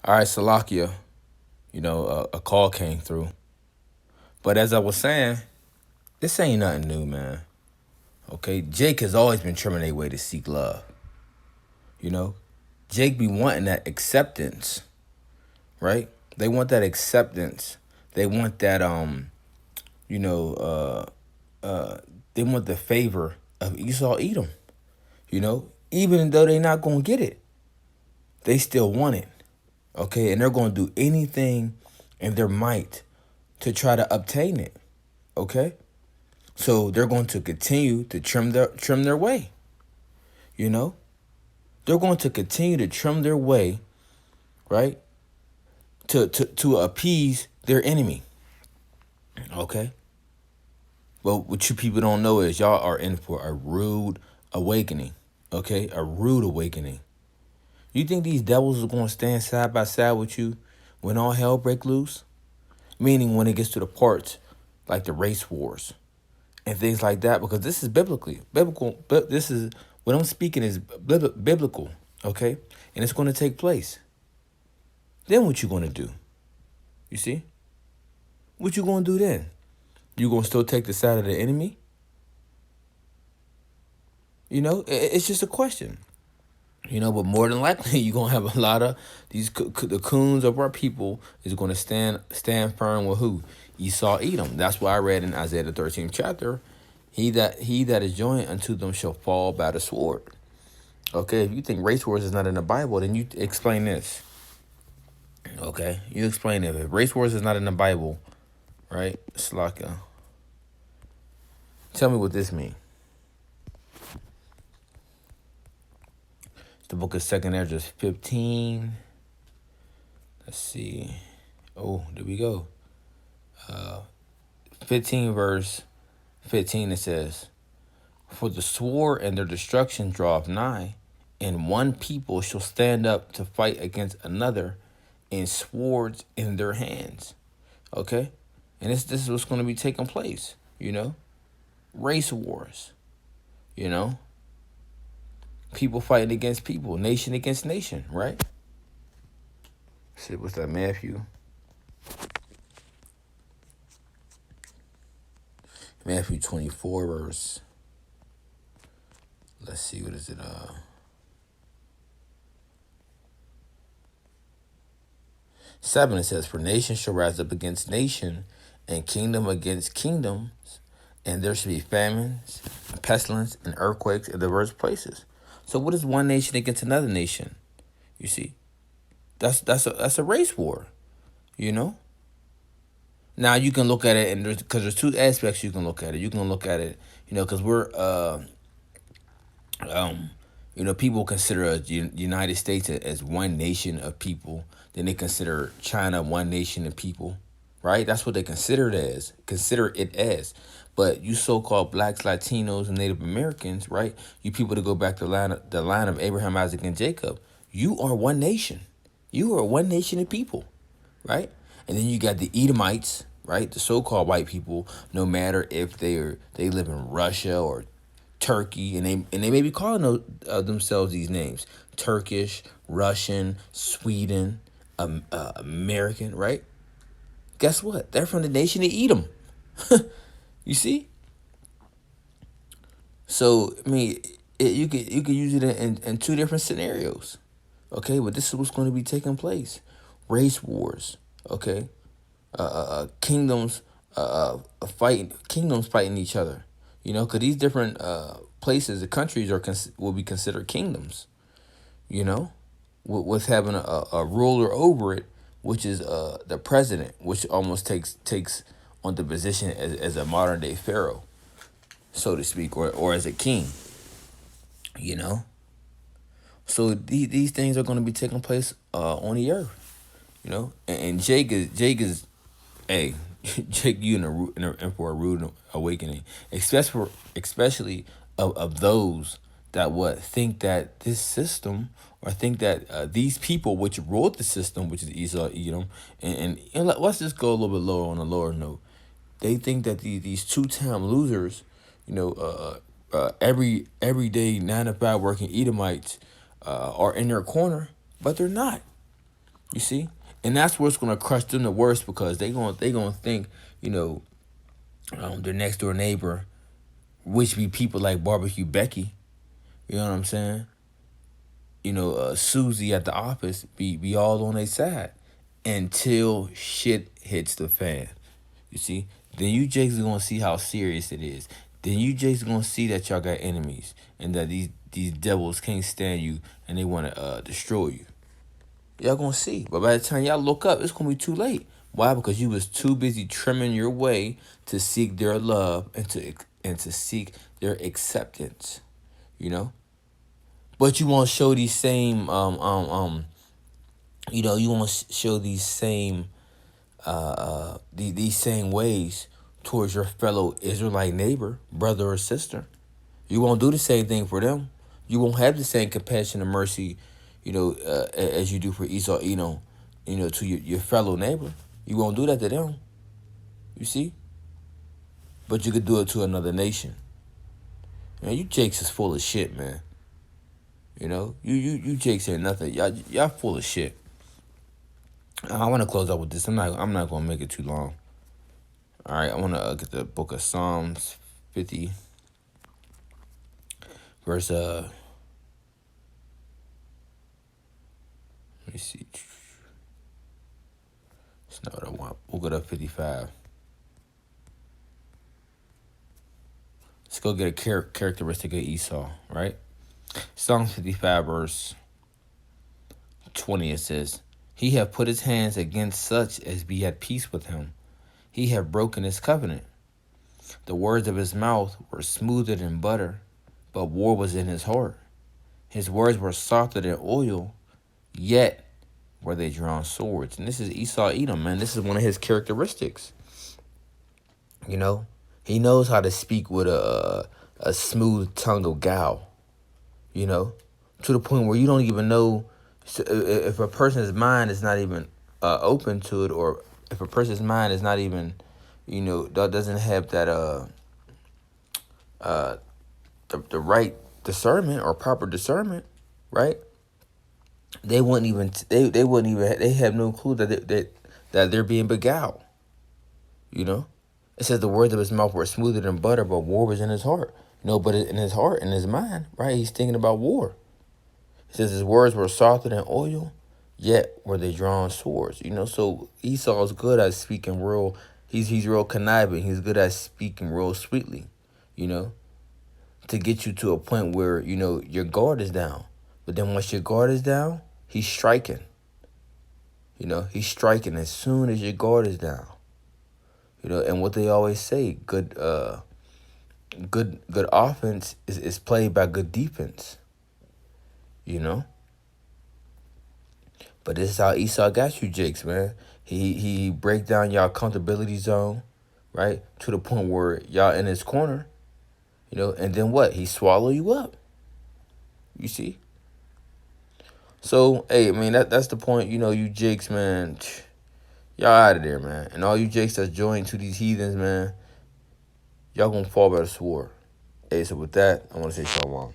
All right, Salakia, a call came through. But as I was saying, this ain't nothing new, man. Okay, Jake has always been trimming their way to seek love. You know, Jake be wanting that acceptance, right? They want that acceptance. They want that you know, they want the favor of Esau Edom. Even though they not gonna get it, they still want it. Okay, and they're gonna do anything in their might to try to obtain it. Okay, so they're going to continue to trim their way. You know, they're going to continue to trim their way, right? To appease their enemy. Okay, but what you people don't know is y'all are in for a rude awakening. Okay, a rude awakening. You think these devils are going to stand side by side with you when all hell break loose? Meaning when it gets to the parts like the race wars and things like that, because this is biblical. But this is what I'm speaking is biblical, okay? And it's going to take place. Then what you going to do? You see? What you going to do then? You going to still take the side of the enemy? It's just a question. But more than likely, you're going to have a lot of the coons of our people is going to stand firm with who? Esau Edom. That's why I read in Isaiah the 13th chapter, he that is joined unto them shall fall by the sword. Okay, if you think race wars is not in the Bible, then you explain this. Okay, you explain it. If race wars is not in the Bible, right? Slaka. Tell me what this means. The book of 2nd Ezra 15. Let's see. Oh, there we go. 15 verse 15 it says, for the sword and their destruction draweth nigh, and one people shall stand up to fight against another, and swords in their hands. Okay? And this is what's going to be taking place, Race wars, People fighting against people, nation against nation, right? See, what's that, Matthew? Matthew 24 verse. Let's see, what is it? 7, it says, for nation shall rise up against nation, and kingdom against kingdoms, and there shall be famines, and pestilence, and earthquakes in diverse places. So what is one nation against another nation? You see, that's a race war, Now you can look at it, and there's two aspects you can look at it. You can look at it, because we're people consider the United States as one nation of people. Then they consider China one nation of people, right? That's what they consider it as. But you so-called blacks, Latinos, and Native Americans, right? You people that go back to the line of Abraham, Isaac, and Jacob, you are one nation. You are one nation of people, right? And then you got the Edomites, right? The so-called white people, no matter if they live in Russia or Turkey, and they may be calling themselves these names: Turkish, Russian, Sweden, American, right? Guess what? They're from the nation of Edom. You see? So I mean, you could use it in two different scenarios. Okay, but this is what's going to be taking place: race wars. Okay, kingdoms fighting each other. Because these different places, the countries will be considered kingdoms. With having a ruler over it, which is the president, which almost takes on the position as a modern day pharaoh, so to speak, or as a king. So these things are going to be taking place on the earth. And Jake is, hey, Jake, you in for a rude awakening, especially of those that think that this system, or think that these people which wrote the system, which is Esau, Edom, and let's just go a little bit lower on a lower note. They think that these two-time losers, everyday 9 to 5 working Edomites are in their corner, but they're not. You see, and that's what's gonna crush them the worst because they gonna think, you know, their next door neighbor, which be people like Barbecue Becky. You know what I'm saying? Susie at the office be all on their side until shit hits the fan. You see? Then you Jakes are gonna see how serious it is. Then you Jakes are gonna see that y'all got enemies and that these devils can't stand you and they wanna destroy you. Y'all gonna see. But by the time y'all look up, it's gonna be too late. Why? Because you was too busy trimming your way to seek their love and to seek their acceptance. You know? But you won't show these same you won't show these same these same ways towards your fellow Israelite neighbor, brother or sister. You won't do the same thing for them. You won't have the same compassion and mercy, as you do for Esau, to your fellow neighbor. You won't do that to them. You see? But you could do it to another nation. Man, you Jakes is full of shit, man. You Jakes ain't nothing. Y'all full of shit. I want to close up with this. I'm not gonna make it too long. All right, I want to get the book of Psalms 50, verse let me see. That's not what I want. We'll go to 55. Let's go get a characteristic of Esau, right? Psalms 55, verse 20, it says, He hath put his hands against such as be at peace with him. He hath broken his covenant. The words of his mouth were smoother than butter, but war was in his heart. His words were softer than oil, yet were they drawn swords. And this is Esau Edom, man. This is one of his characteristics. He knows how to speak with a smooth tongue of gal, to the point where you don't even know if a person's mind is not even open to it, or if a person's mind is not even, doesn't have that the right discernment or proper discernment, right? They have no clue that they're being beguiled. It says the words of his mouth were smoother than butter, but war was in his heart. But in his heart, in his mind, right, he's thinking about war. It says his words were softer than oil, yet were they drawn swords. So Esau's good at speaking real. He's real conniving. He's good at speaking real sweetly, to get you to a point where, your guard is down. But then once your guard is down, he's striking. He's striking as soon as your guard is down. And what they always say, good offense is played by good defense. But this is how Esau got you, Jakes, man. He break down y'all comfortability zone, right? To the point where y'all in his corner, and then what? He swallow you up. You see? So, hey, I mean, that's the point, you Jakes, man. Y'all out of there, man. And all you Jakes that's joined to these heathens, man, y'all gonna fall by the sword. Hey, so with that, I want to say shalom.